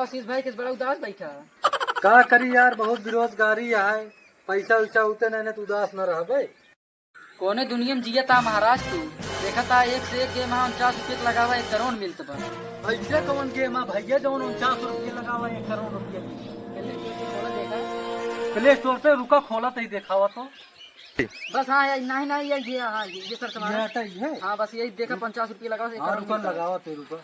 आशीष भाई किस बड़ा उदास बैठा। का करी यार, बहुत बेरोजगारी है, पैसा वैसा उते नहीं तो उदास न रह भाई। कोने दुनिया में जिया था महाराज तू। देखा था एक से एक गेम 49 रुपये लगावा 1 करोड़ मिलत बा। ऐसे कौन गेम है भैया जो 49 रुपये लगावा 1 करोड़ रुपये प्ले स्टोर पे रुका खोला तो ही देखावा तो बस। हाँ नहीं नहीं ये हाँ ये सर तुम्हारा है। हाँ बस यही देखा 50 रुपये लगाओ 1 करोड़ रुका लगावा तो रुका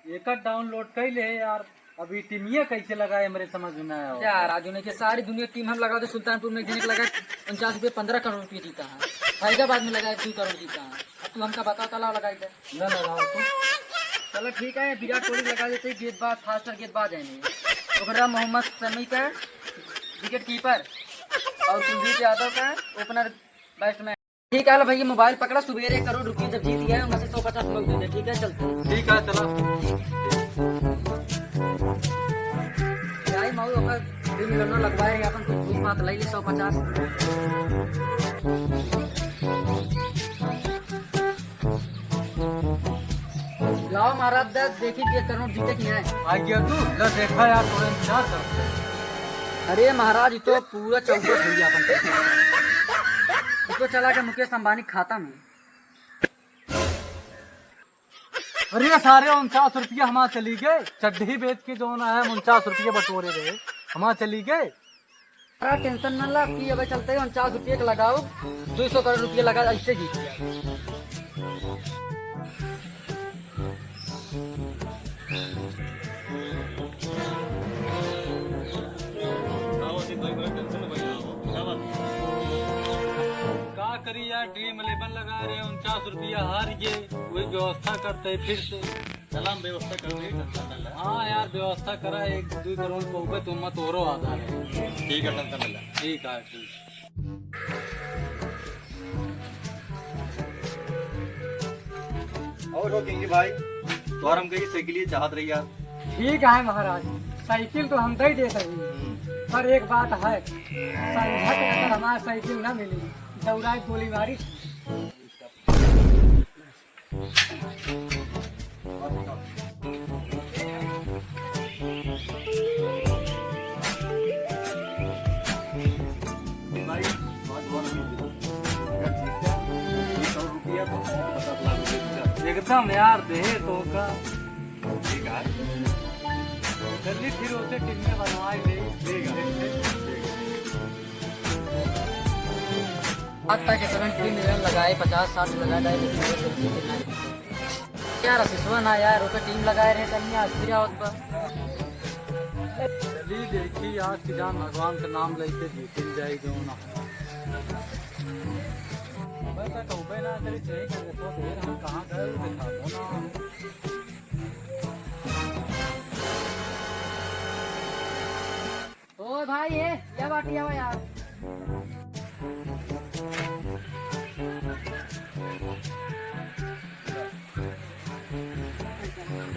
एक डाउनलोड कर ले यार। अभी टीमिया कैसे लगाए मेरे समझ में आया यार राजू ने कि सारी दुनिया टीम हम लगा दे। सुल्तानपुर में एक जने लगा 50 रुपये 15 करोड़ रुपये जीता है। फैजाबाद में लगाया 2 करोड़ जीता है। अब तू हमका बता तला लगाई दे न लगाओ तो चलो ठीक है। विराट कोहली लगा देते गेंदबाज फास्टर गेंदबाज है। ओकरा मोहम्मद शमी का विकेट कीपर और कुलदीप यादव का ओपनर बैट्समैन। ठीक है भैया मोबाइल पकड़ा सुबह 1 करोड़ रुपये जब जीत गया उनसे 150 लोग दे दे। ठीक है चलते ठीक है चला मऊ ओकर 2 मिलियन लगवाए रहे अपन कुछ बात ले ली 150। लाओ महाराज देखी 1 करोड़ जीते कि नहीं। आ गया तू न देखा यार, थोड़ा इंतजार कर। अरे महाराज ये तो पूरा चौबीस हो गया अपन पैसा। तो चला गया मुकेश अंबानी खाता में। अरे सारे 49 रुपये हमारा चली गए। चड्ढी बेच के जो है 49 रुपये बटोरे गए हमारा चली गए। टेंशन न ला कि अब चलते 49 रुपये का लगाओ 200 करोड़ रुपये लगा ऐसे जीत गया। क्या करी यार, ड्रीम 11 लगा रहे 49 रुपया हार गए। वही व्यवस्था करते फिर से चला हम व्यवस्था कर रहे। हाँ यार व्यवस्था करा 1-2 करोड़ पहुँचे तुम मत और आधा है। ठीक है टेंशन मिला। ठीक है ठीक। और हो किंगी भाई तो हम कहीं साइकिल चाहत रही यार। ठीक है महाराज साइकिल तो हम दे देते हैं पर एक बात है संझट अगर हमारा साइकिल न मिली दौड़ाई गोली मारी। एकदम यार दे तो का ठीक है जल्दी फिर उसे टीम में बनवाई दे। आज तक तुरंत 3 मिलियन लगाए 50-60 लगा डाले यार सिसवा ना यार ओके टीम लगाए रहे तनी आज फिर आवत बा। चली देखी आज की जान भगवान का नाम लेके जीत जाए जो ना बता कहबे ना तेरी सही कर तो देर हम कहां गए दिखा दो ना। ओ भाई ये क्या बाटी है यार।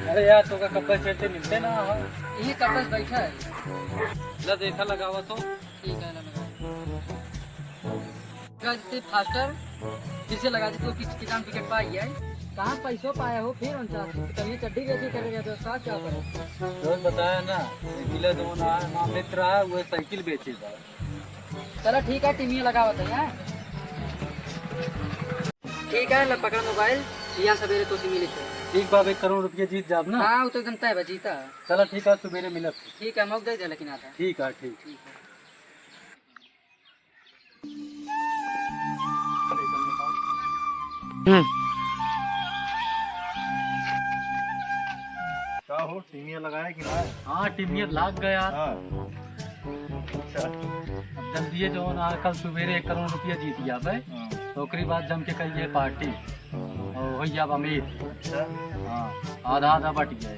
अरे यार तो का कपड़े से मिलते ना हो। यही कपड़े बैठा है ला देखा लगावा तो ठीक है लगा देते फास्टर फिर से लगा देते तो किसान विकेट पाई है। कहाँ पैसों पाया हो फिर 49 कहीं चड्डी बेची करेगा तो क्या करे। रोज बताया ना मिले जो ना मित्र है वो साइकिल बेचेगा। चलो ठीक है टीमिया लगा बताइए। ठीक है पकड़ा मोबाइल यहाँ सवेरे तो मिली थे। ठीक बाब 1 करोड़ रुपये जीत जाब ना। हाँ वो तो एकदम तय जीता। चलो ठीक है सवेरे मिलत। ठीक है मौक दे दे लेकिन आता ठीक है ठीक। क्या हो टीमिया लगाया कि ना। हाँ टीमिया लाग गया यार। हाँ अच्छा अब जल्दी जो ना कल सवेरे 1 करोड़ रुपया जीत गया भाई। तो ओकरी बाद जम के कहिए पार्टी और हो जाब अमीर। अच्छा हाँ आधा आधा बट गया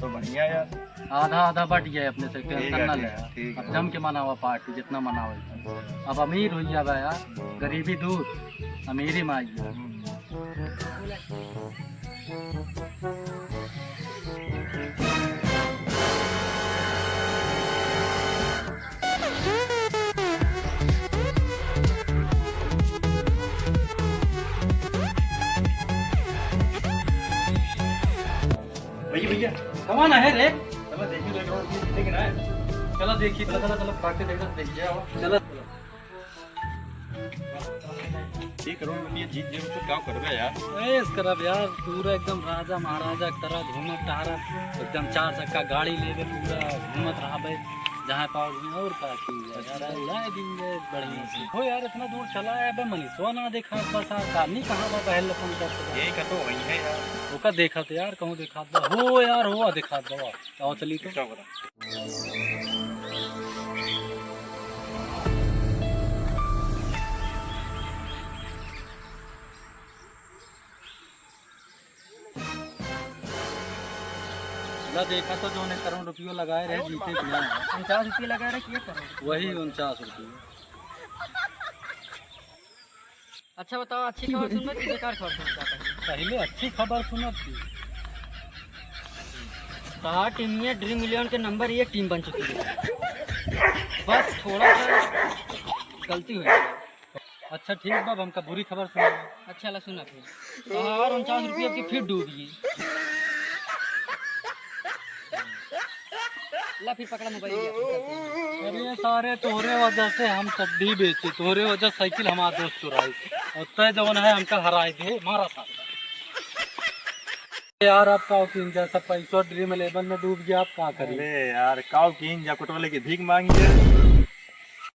तो बढ़िया यार। आधा आधा बट गया अपने से टेंशन न ले। ठीक है। अब जम के मनावा पार्टी जितना मनावा। अब अमीर हो जाब यार, गरीबी दूर अमीरी में आई है। कमान है रे। चलो देखिए 1 करोड़ रुपये जीतेंगे ना। चलो देखिए, चलो पार्टी देखो, देखिए चलो। 1 करोड़ रुपये जीत जाओ तो क्या करबे यार। ऐस करब यार, पूरा एकदम राजा महाराजा की तरह घूमत टहरत, एकदम 4 चक्का गाड़ी लेके पूरा घूमत रहबे जहाँ पाओ और का यार उड़ाए देंगे बढ़िया से। हो यार इतना दूर चला है बे, मनीषवा ना देखा बस आदमी कहाँ बा पहले फोन करते यही का तो वही है यार। ओका देखा तो यार कहूँ देखा बा हो यार, हुआ देखा बा आओ चली तो। क्या बता ला देखा तो जो 1 करोड़ रुपये लगाए रहे जीते किया 50 रुपये लगा रहे किए करो। वही 49 रुपये। अच्छा बताओ, अच्छी खबर सुनना कि बेकार खबर सुनना? पहले अच्छी खबर सुना थी। कहा टीम में ड्रीम 11 के नंबर 1 टीम बन चुकी है, बस थोड़ा सा गलती हुई है। अच्छा ठीक बाब, हमका बुरी खबर सुना। अच्छा ला सुना फिर। और 49 रुपये आपकी फिर डूबी। ला फिर पकड़ा मोबाइल। अरे सारे तोरे वजह से हम चड्डी बेचे, तोरे वजह साइकिल हमारा दोस्त चुराई और तय जवन है हमका हराए दे मारा साथ यार। आप का जैसा पैसा ड्रीम 11 में डूब गया, आप क्या करें। अरे यार काव किन जा कोटवाले की भीख मांगी है।